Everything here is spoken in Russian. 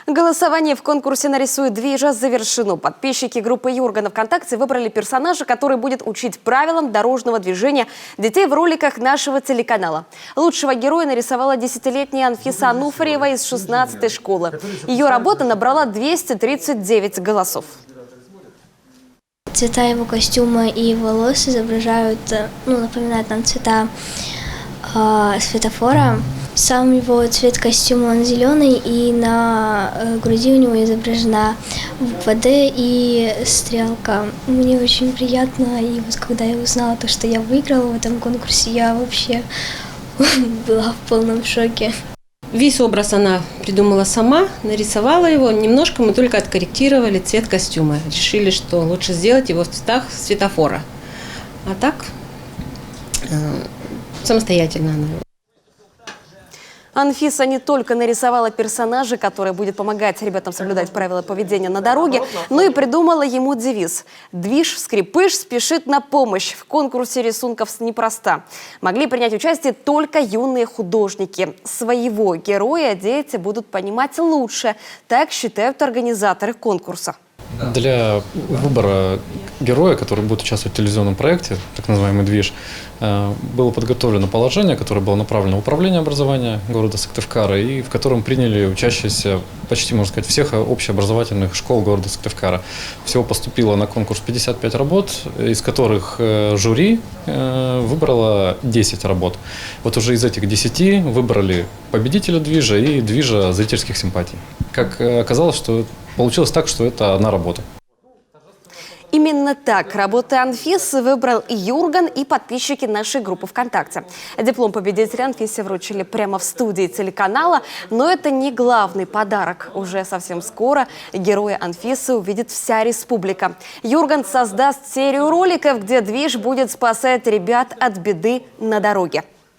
Голосование в конкурсе «Нарисуй движа» завершено. Подписчики группы Юргана ВКонтакте выбрали персонажа, который будет учить правилам дорожного движения детей в роликах нашего телеканала. Лучшего героя нарисовала 10-летняя Анфиса Ануфриева из 16-й школы. Ее работа набрала 239 голосов. Цвета его костюма и волос изображают, напоминают нам цвета светофора. Сам его цвет костюма он зеленый, и на груди у него изображена буква «Д» и стрелка. Мне очень приятно, и вот когда я узнала, что я выиграла в этом конкурсе, я вообще была в полном шоке. Весь образ она придумала сама, нарисовала его. Немножко мы только откорректировали цвет костюма. Решили, что лучше сделать его в цветах светофора. А так самостоятельно она. Анфиса не только нарисовала персонажа, который будет помогать ребятам соблюдать правила поведения на дороге, но и придумала ему девиз «Движ-скрипыш спешит на помощь». В конкурсе рисунков непроста. Могли принять участие только юные художники. Своего героя дети будут понимать лучше. Так считают организаторы конкурса. Для выбора героя, который будет участвовать в телевизионном проекте, так называемый «Движ», было подготовлено положение, которое было направлено в управление образования города Сыктывкара, и в котором приняли учащиеся почти, можно сказать, всех общеобразовательных школ города Сыктывкара. Всего поступило на конкурс 55 работ, из которых жюри выбрало 10 работ. Вот уже из этих 10 выбрали победителя «Движа» и «Движа» зрительских симпатий. Как оказалось, что получилось так, что это одна работа. Именно так работы Анфисы выбрал и Юрган, и подписчики нашей группы ВКонтакте. Диплом победителя Анфисе вручили прямо в студии телеканала, но это не главный подарок. Уже совсем скоро героя Анфисы увидит вся республика. Юрган создаст серию роликов, где Движ будет спасать ребят от беды на дороге.